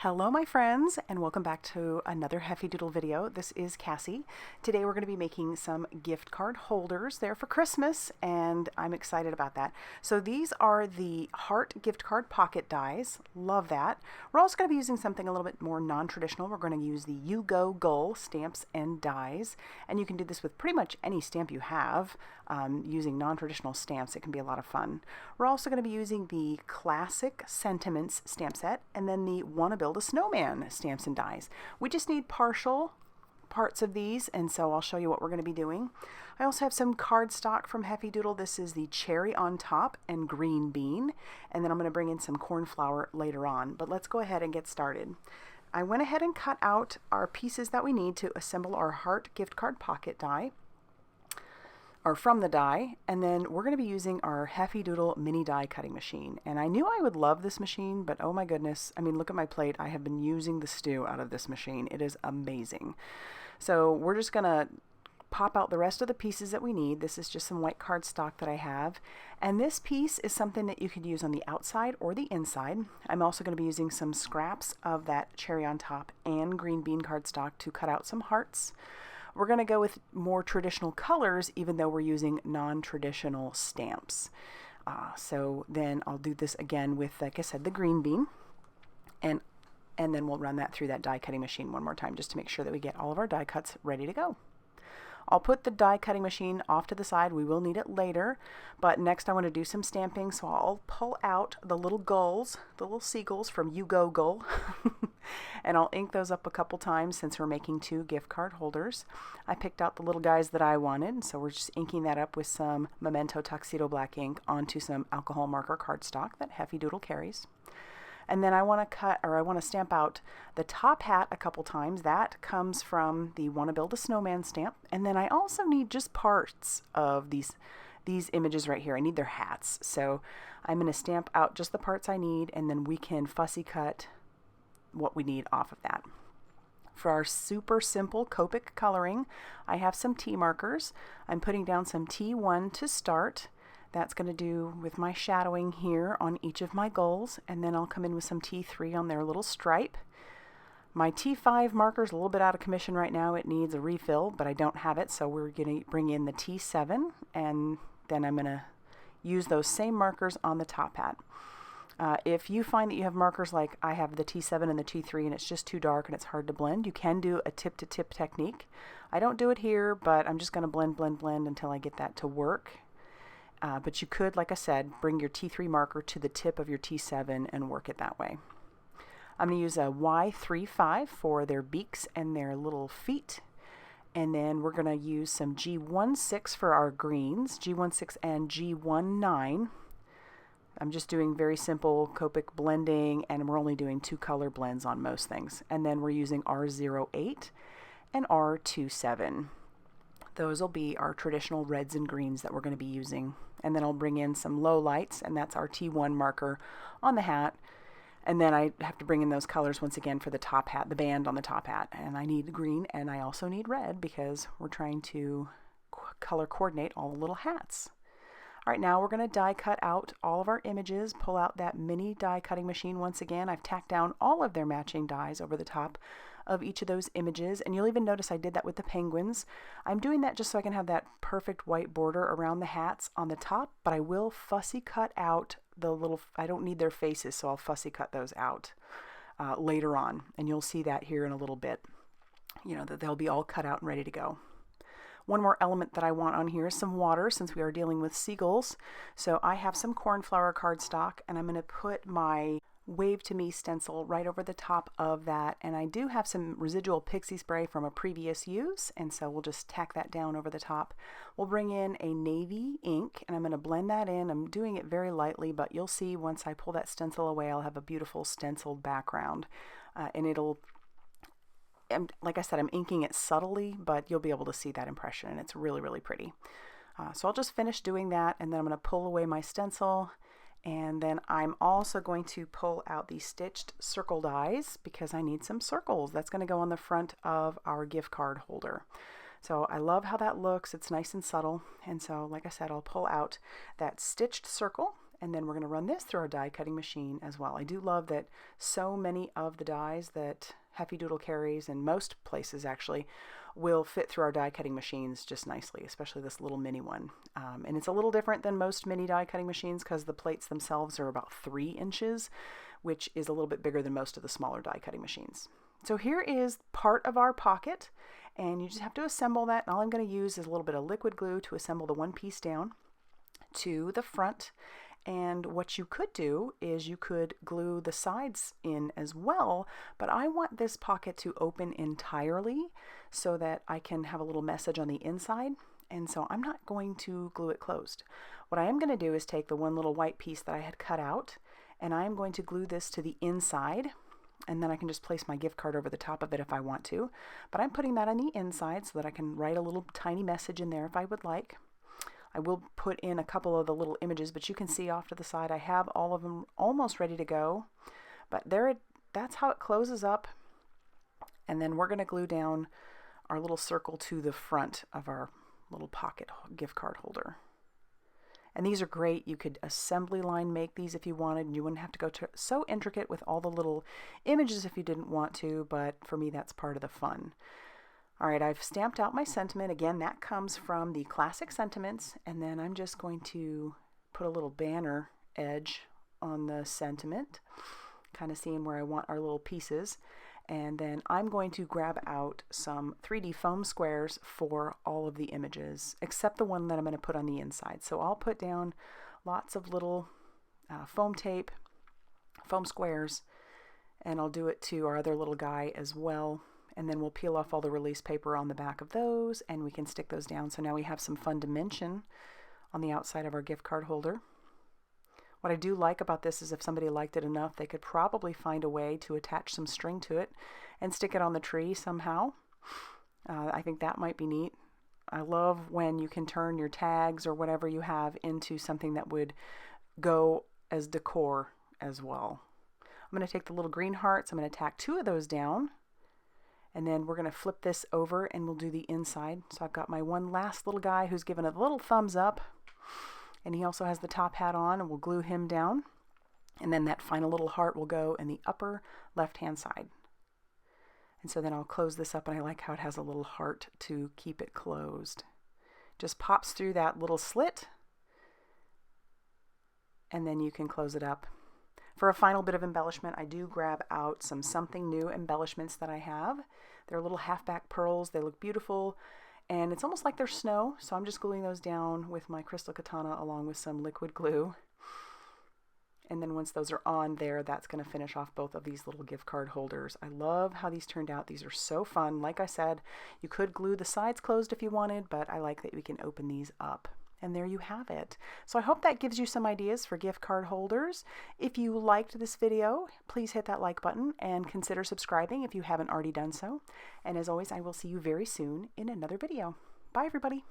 Hello my friends, and welcome back to another Heffy Doodle video. This is Cassie. Today we're going to be making some gift card holders. They're for Christmas and I'm excited about that. So these are the heart gift card pocket dies. Love that. We're also going to be using something a little bit more non-traditional. We're going to use the You Go Gull stamps and dies, and you can do this with pretty much any stamp you have. Using non-traditional stamps, it can be a lot of fun. We're also going to be using the Classic Sentiments stamp set and then the Wanna Build a Snowman stamps and dies. We just need partial parts of these, and so I'll show you what we're going to be doing. I also have some cardstock from Heffy Doodle. This is the Cherry on Top and Green Bean, and then I'm going to bring in some cornflower later on. But let's go ahead and get started. I went ahead and cut out our pieces that we need to assemble our heart gift card pocket die, or from the die, and then we're going to be using our Heffy Doodle mini die cutting machine. And I knew I would love this machine, but oh my goodness, I mean, look at my plate. I have been using the stew out of this machine. It is amazing. So we're just going to pop out the rest of the pieces that we need. This is just some white cardstock that I have, and this piece is something that you could use on the outside or the inside. I'm also going to be using some scraps of that Cherry on Top and Green Bean cardstock to cut out some hearts. We're going to go with more traditional colors, even though we're using non-traditional stamps. So then I'll do this again with, like I said, the green bean, and then we'll run that through that die cutting machine one more time just to make sure that we get all of our die cuts ready to go. I'll put the die cutting machine off to the side. We will need it later, but next I want to do some stamping, so I'll pull out the little gulls, the little seagulls from You Go Gull, and I'll ink those up a couple times since we're making 2 gift card holders. I picked out the little guys that I wanted, so we're just inking that up with some Memento TUXEDO black ink onto some alcohol marker cardstock that Heffy Doodle carries. And then I want to stamp out the top hat a couple times. That comes from the Wanna Build a Snowman stamp. And then I also need just parts of these images right here. I need their hats. So I'm going to stamp out just the parts I need, and then we can fussy cut what we need off of that. For our super simple Copic coloring, I have some T markers. I'm putting down some T1 to start. That's going to do with my shadowing here on each of my gulls, and then I'll come in with some T3 on their little stripe. My T5 marker is a little bit out of commission right now. It needs a refill, but I don't have it, so we're going to bring in the T7, and then I'm going to use those same markers on the top hat. If you find that you have markers like I have the T7 and the T3 and it's just too dark and it's hard to blend, you can do a tip-to-tip technique. I don't do it here, but I'm just going to blend until I get that to work. But you could, like I said, bring your T3 marker to the tip of your T7 and work it that way. I'm going to use a Y35 for their beaks and their little feet. And then we're going to use some G16 for our greens, G16 and G19. I'm just doing very simple Copic blending, and we're only doing 2 color blends on most things. And then we're using R08 and R27. Those will be our traditional reds and greens that we're going to be using. And then I'll bring in some low lights, and that's our T1 marker on the hat. And then I have to bring in those colors once again for the top hat, the band on the top hat. And I need green, and I also need red because we're trying to color coordinate all the little hats. All right, now we're going to die cut out all of our images, pull out that mini die cutting machine once again. I've tacked down all of their matching dies over the top of each of those images, and you'll even notice I did that with the penguins. I'm doing that just so I can have that perfect white border around the hats on the top, but I will fussy cut out the little, I don't need their faces, so I'll fussy cut those out later on, and you'll see that here in a little bit, you know, that they'll be all cut out and ready to go. One more element that I want on here is some water, since we are dealing with seagulls. So I have some cornflower cardstock, and I'm going to put my Wave to Me stencil right over the top of that, and I do have some residual pixie spray from a previous use, and so we'll just tack that down over the top. We'll bring in a navy ink, and I'm going to blend that in. I'm doing it very lightly, but you'll see once I pull that stencil away, I'll have a beautiful stenciled background, and like I said, I'm inking it subtly, but you'll be able to see that impression, and it's really, really pretty. So I'll just finish doing that, and then I'm going to pull away my stencil. And then I'm also going to pull out the stitched circle dies because I need some circles. That's going to go on the front of our gift card holder. So I love how that looks. It's nice and subtle. And so, like I said, I'll pull out that stitched circle, and then we're going to run this through our die cutting machine as well. I do love that so many of the dies that Heffy Doodle carries, and most places actually, will fit through our die cutting machines just nicely, especially this little mini one. And it's a little different than most mini die cutting machines because the plates themselves are about 3 inches, which is a little bit bigger than most of the smaller die cutting machines. So here is part of our pocket, and you just have to assemble that. And all I'm going to use is a little bit of liquid glue to assemble the one piece down to the front. And what you could do is you could glue the sides in as well, but I want this pocket to open entirely so that I can have a little message on the inside, and so I'm not going to glue it closed. What I am going to do is take the one little white piece that I had cut out, and I'm going to glue this to the inside, and then I can just place my gift card over the top of it if I want to, but I'm putting that on the inside so that I can write a little tiny message in there if I would like. I will put in a couple of the little images, but you can see off to the side I have all of them almost ready to go. But that's how it closes up. And then we're going to glue down our little circle to the front of our little pocket gift card holder. And these are great. You could assembly line make these if you wanted, and you wouldn't have to go to so intricate with all the little images if you didn't want to, but for me that's part of the fun. All right, I've stamped out my sentiment. Again, that comes from the Classic Sentiments, and then I'm just going to put a little banner edge on the sentiment, kind of seeing where I want our little pieces. And then I'm going to grab out some 3D foam squares for all of the images, except the one that I'm going to put on the inside. So I'll put down lots of little foam tape, foam squares, and I'll do it to our other little guy as well. And then we'll peel off all the release paper on the back of those, and we can stick those down. So now we have some fun dimension on the outside of our gift card holder. What I do like about this is if somebody liked it enough, they could probably find a way to attach some string to it and stick it on the tree somehow. I think that might be neat. I love when you can turn your tags or whatever you have into something that would go as decor as well. I'm going to take the little green hearts, I'm going to tack 2 of those down. And then we're going to flip this over and we'll do the inside. So I've got my one last little guy who's given a little thumbs up. And he also has the top hat on, and we'll glue him down. And then that final little heart will go in the upper left-hand side. And so then I'll close this up, and I like how it has a little heart to keep it closed. Just pops through that little slit, and then you can close it up. For a final bit of embellishment, I do grab out some Something New embellishments that I have. They're little half-back pearls. They look beautiful, and it's almost like they're snow, so I'm just gluing those down with my crystal katana along with some liquid glue. And then once those are on there, that's going to finish off both of these little gift card holders. I love how these turned out. These are so fun. Like I said, you could glue the sides closed if you wanted, but I like that we can open these up. And there you have it. So I hope that gives you some ideas for gift card holders. If you liked this video, please hit that like button and consider subscribing if you haven't already done so. And as always, I will see you very soon in another video. Bye, everybody.